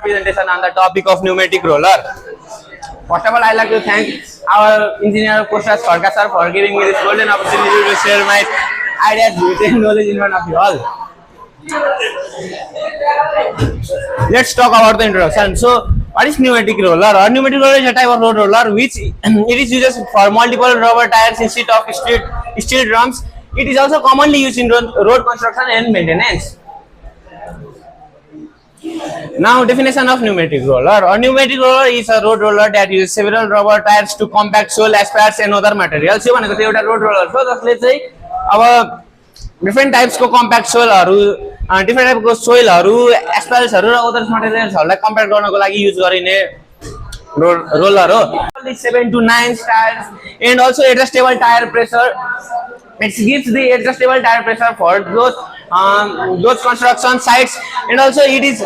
Presentation on the topic of pneumatic roller. First of all, I like to thank our engineer Kostas Farka sir for giving me this golden opportunity to share my ideas, views, and knowledge in front of you all. Let's talk about the introduction. So, what is pneumatic roller? A pneumatic roller is a type of road roller which it is used for multiple rubber tires instead of steel drums. It is also commonly used in road construction and maintenance. Now, definition of pneumatic roller. A pneumatic roller is a road roller that uses several rubber tires to compact soil, asphalt, and other materials. यो भनेको चाहिँ एउटा road roller हो जसले चाहिँ अब different types को compact soil different type को soil asphalt र other materials हरूलाई compact गर्नको लागि use गरिने roller हो. 7 to 9 tires and also adjustable tire pressure. It gives the adjustable tire pressure for those construction sites, and also it is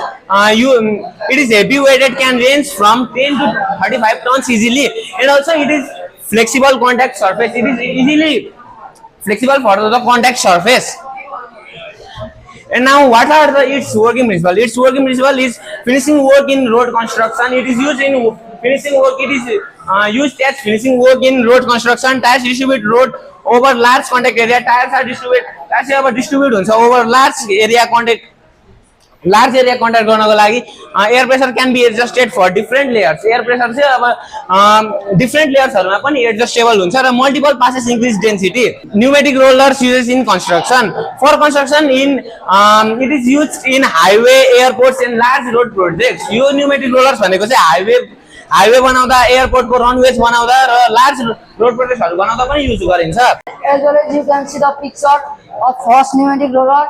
heavy weighted, can range from 10 to 35 tons easily, and also it is flexible contact surface. It is easily flexible for the contact surface. And now, what are its working principle? Its working principle is finishing work in road construction. It is used in finishing work. It is used as finishing work in road construction. Tires distribute road over large contact area. Tires are distribute over large area contact गर्नको लागि air pressure can be adjusted for different layers. Air pressure चाहिँ अब different layers हरुमा पनि adjustable हुन्छ र multiple passes increase density. Pneumatic rollers used in construction. For construction it is used in highway, airports and large road projects. Yo pneumatic rollers भनेको चाहिँ highway बनाउँदा, airport को runways बनाउँदा र large road projects हरु बनाउँदा पनि use गरिन्छ. As well as you can see the picture of first pneumatic roller,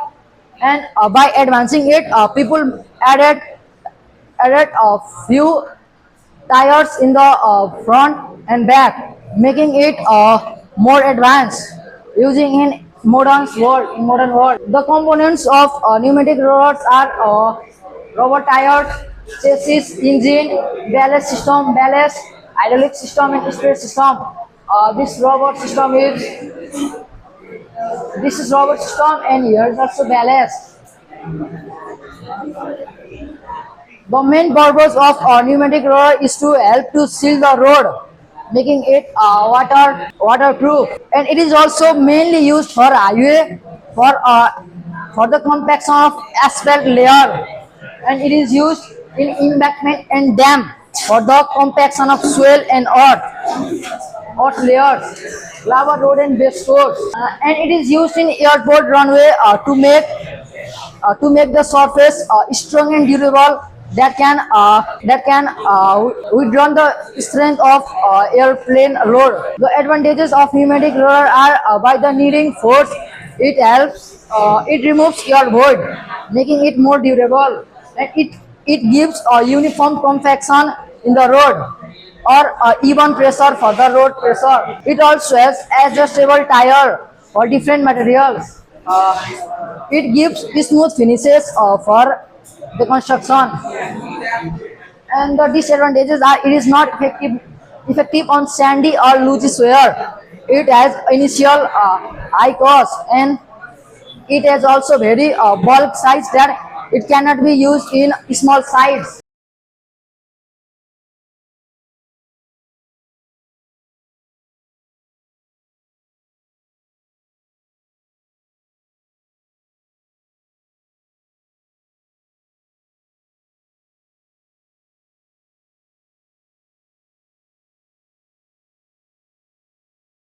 and by advancing it, people added a few tires in the front and back, making it more advanced using in modern world. The components of pneumatic rollers are rubber tires, chassis, engine, ballast system, hydraulic system and spray system. This rubber system, and here is also ballast. The main purpose of a pneumatic roller is to help to seal the road, making it waterproof, and it is also mainly used for highway for the compaction of asphalt layer, and it is used in embankment and dam for the compaction of soil and earth layers, lava road and base coats, and it is used in airport runway to make the surface strong and durable, that can withdraw the strength of airplane load. The advantages of pneumatic roller are by the kneading force, it removes air void, making it more durable, and it gives a uniform compaction in the road, or even pressure for the road pressure. It also has adjustable tire for different materials. It gives smooth finishes for the construction. And the disadvantages are it is not effective on sandy or loose soil. It has initial high cost, and it has also very bulk size that it cannot be used in small sites.